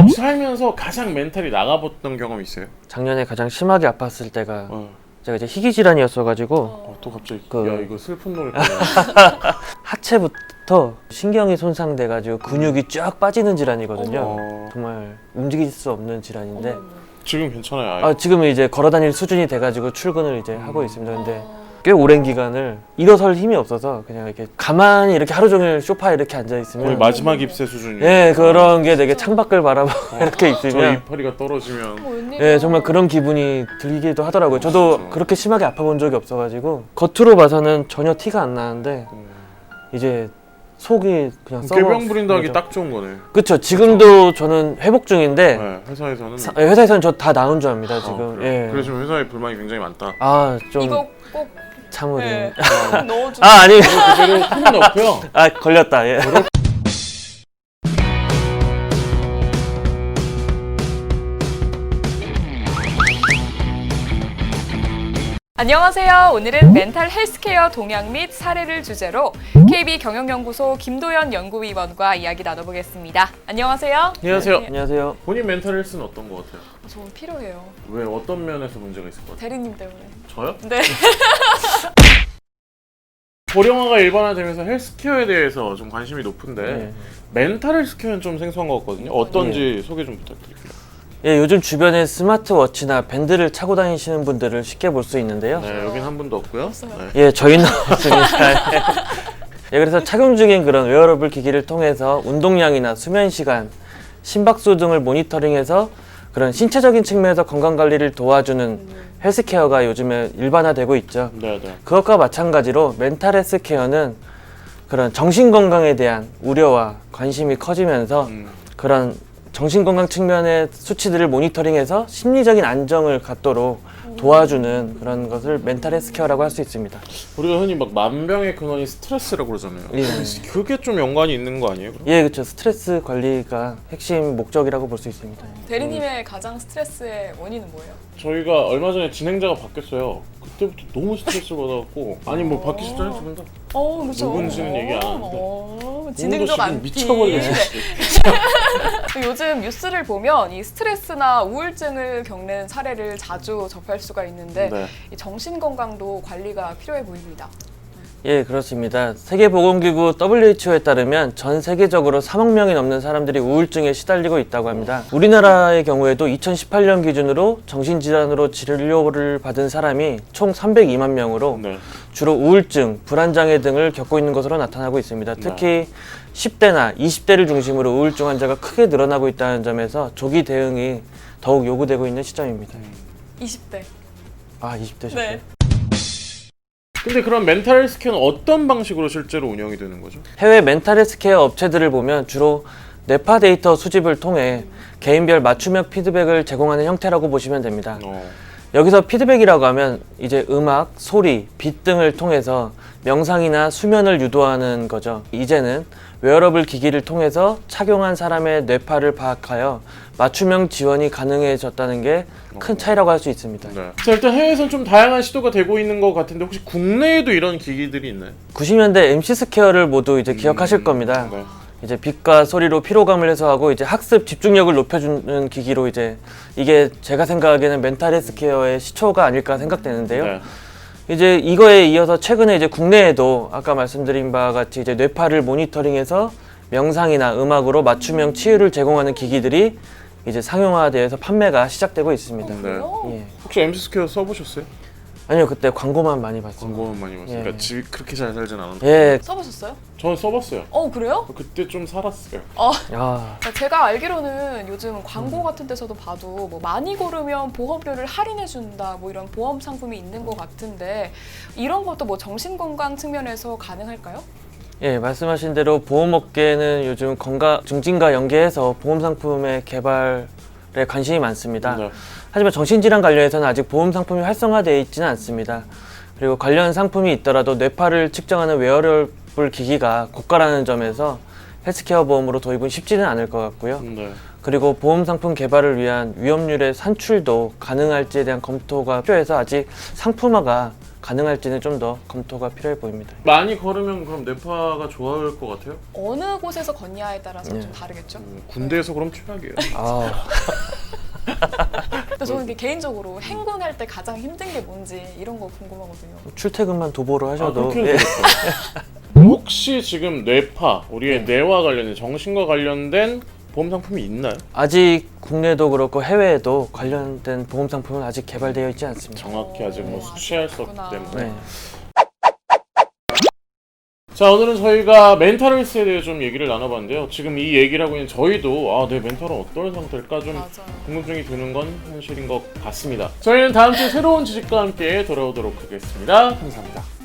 살면서 가장 멘탈이 나가봤던 경험 있어요? 작년에 가장 심하게 아팠을 때가 제가 이제 희귀 질환이었어가지고 또 갑자기 그- 야 이거 슬픈 노래 하체부터 신경이 손상돼가지고 근육이 쫙 빠지는 질환이거든요. 정말 움직일 수 없는 질환인데 지금 괜찮아요? 아예? 지금은 이제 걸어다닐 수준이 돼가지고 출근을 이제 하고 있습니다. 근데 꽤 오랜 기간을 일어설 힘이 없어서 그냥 이렇게 가만히 이렇게 하루 종일 소파에 이렇게 앉아 거의 있으면 마지막 입새 수준이에요. 예, 그런 게 되게 창밖을 바라보고 이렇게 저 있으면 이파리가 떨어지면 예, 정말 그런 기분이 들기도 하더라고요. 저도 그렇게 심하게 아파본 적이 없어가지고 겉으로 봐서는 전혀 티가 안 나는데 이제 속이 그냥 꾀병 부린다 하기 딱 좋은 거네. 그쵸. 지금도 저는 회복 중인데 네, 회사에서는 회사에서는 저 다 나은 줄 압니다 지금. 그래요? 예. 그래서 지금 회사에 불만이 굉장히 많다. 좀 이거 꼭 참으리. 네. 넣어주세요. 아니. 그대로 힘 넣고요. 걸렸다. 예. 안녕하세요. 오늘은 멘탈 헬스케어 동향 및 사례를 주제로 KB 경영연구소 김도연 연구위원과 이야기 나눠보겠습니다. 안녕하세요. 안녕하세요. 안녕하세요. 본인 멘탈 헬스는 어떤 거 같아요? 저는 필요해요. 왜 어떤 면에서 문제가 있을 것 같아요? 대리님 때문에. 저요? 네. 고령화가 일반화되면서 헬스케어에 대해서 좀 관심이 높은데 예. 멘탈 헬스케어는 좀 생소한 것 같거든요. 어떤지 소개 좀 부탁드릴게요. 예, 요즘 주변에 스마트워치나 밴드를 차고 다니시는 분들을 쉽게 볼 수 있는데요. 네, 여긴 한 분도 없고요. 네. 예, 저희는 없습니다. 예, 그래서 착용 중인 그런 웨어러블 기기를 통해서 운동량이나 수면 시간, 심박수 등을 모니터링해서 그런 신체적인 측면에서 건강 관리를 도와주는 헬스케어가 요즘에 일반화되고 있죠. 네, 네. 그것과 마찬가지로 멘탈 헬스케어는 그런 정신 건강에 대한 우려와 관심이 커지면서 그런 정신 건강 측면의 수치들을 모니터링해서 심리적인 안정을 갖도록 도와주는 그런 것을 멘탈 헬스케어라고 할 수 있습니다. 우리가 흔히 막 만병의 근원이 스트레스라고 그러잖아요. 예. 그게 좀 연관이 있는 거 아니에요? 그럼? 예, 그렇죠. 스트레스 관리가 핵심 목적이라고 볼 수 있습니다. 대리님의 가장 스트레스의 원인은 뭐예요? 저희가 얼마 전에 진행자가 바뀌었어요. 그때부터 너무 스트레스를 받아갖고 아니 뭐 바뀌실 전에 두분 다 그렇죠. 누군지는 얘기 안 하는데 진행적 안티. 미쳐버리겠어요. 요즘 뉴스를 보면 이 스트레스나 우울증을 겪는 사례를 자주 접할 수가 있는데 네. 이 정신 건강도 관리가 필요해 보입니다. 예, 그렇습니다. 세계보건기구 WHO에 따르면 전 세계적으로 3억 명이 넘는 사람들이 우울증에 시달리고 있다고 합니다. 우리나라의 경우에도 2018년 기준으로 정신질환으로 진료를 받은 사람이 총 302만 명으로 네. 주로 우울증, 불안장애 등을 겪고 있는 것으로 나타나고 있습니다. 특히 10대나 20대를 중심으로 우울증 환자가 크게 늘어나고 있다는 점에서 조기 대응이 더욱 요구되고 있는 시점입니다. 20대. 20대셨어요? 네. 근데 그럼 멘탈 헬스케어는 어떤 방식으로 실제로 운영이 되는 거죠? 해외 멘탈 헬스케어 업체들을 보면 주로 뇌파 데이터 수집을 통해 개인별 맞춤형 피드백을 제공하는 형태라고 보시면 됩니다. 여기서 피드백이라고 하면 이제 음악, 소리, 빛 등을 통해서 명상이나 수면을 유도하는 거죠. 이제는 웨어러블 기기를 통해서 착용한 사람의 뇌파를 파악하여 맞춤형 지원이 가능해졌다는 게 큰 차이라고 할 수 있습니다. 네. 자, 일단 해외에서는 좀 다양한 시도가 되고 있는 것 같은데 혹시 국내에도 이런 기기들이 있나요? 90년대 MC 스퀘어를 모두 이제 기억하실 겁니다. 네. 이제 빛과 소리로 피로감을 해소하고 이제 학습 집중력을 높여주는 기기로 이제 이게 제가 생각하기에는 멘탈 헬스케어의 시초가 아닐까 생각되는데요. 네. 이제 이거에 이어서 최근에 이제 국내에도 아까 말씀드린 바와 같이 이제 뇌파를 모니터링해서 명상이나 음악으로 맞춤형 치유를 제공하는 기기들이 이제 상용화되어서 판매가 시작되고 있습니다. 네. 예. 혹시 MC 스퀘어 써보셨어요? 아니요, 그때 광고만 많이 봤습니다. 광고만 많이 봤어요. 예. 그러니까 집이 그렇게 잘 살진 않았는데 예. 써보셨어요? 저는 써봤어요. 그래요? 그때 좀 살았어요. 제가 알기로는 요즘 광고 같은 데서도 봐도 뭐 많이 고르면 보험료를 할인해준다 뭐 이런 보험 상품이 있는 것 같은데 이런 것도 뭐 정신건강 측면에서 가능할까요? 예, 말씀하신 대로 보험업계는 요즘 건강 증진과 연계해서 보험 상품의 개발에 관심이 많습니다. 네. 하지만 정신질환 관련해서는 아직 보험 상품이 활성화되어 있지는 않습니다. 그리고 관련 상품이 있더라도 뇌파를 측정하는 웨어러블 기기가 고가라는 점에서 헬스케어 보험으로 도입은 쉽지는 않을 것 같고요. 네. 그리고 보험 상품 개발을 위한 위험률의 산출도 가능할지에 대한 검토가 필요해서 아직 상품화가 가능할지는 좀 더 검토가 필요해 보입니다. 많이 걸으면 그럼 뇌파가 좋아할 것 같아요? 어느 곳에서 걷냐에 따라서 네. 좀 다르겠죠. 군대에서 그럼 최악이에요. 아, 근데 저는 이게 개인적으로 행군할 때 가장 힘든 게 뭔지 이런 거 궁금하거든요. 출퇴근만 도보로 하셔도 그렇게 예. 혹시 지금 뇌파, 우리의 뇌와 관련된 정신과 관련된 보험 상품이 있나요? 아직 국내도 그렇고 해외에도 관련된 보험 상품은 아직 개발되어 있지 않습니다. 정확히 아직 뭐 수치할 수 없기 그렇구나. 때문에. 네. 자, 오늘은 저희가 멘탈 헬스에 대해 좀 얘기를 나눠봤는데요. 지금 이 얘기를 하고 있는 저희도 내 멘탈은 어떤 상태일까 좀 맞아요. 궁금증이 드는 건 현실인 것 같습니다. 저희는 다음 주에 새로운 지식과 함께 돌아오도록 하겠습니다. 감사합니다.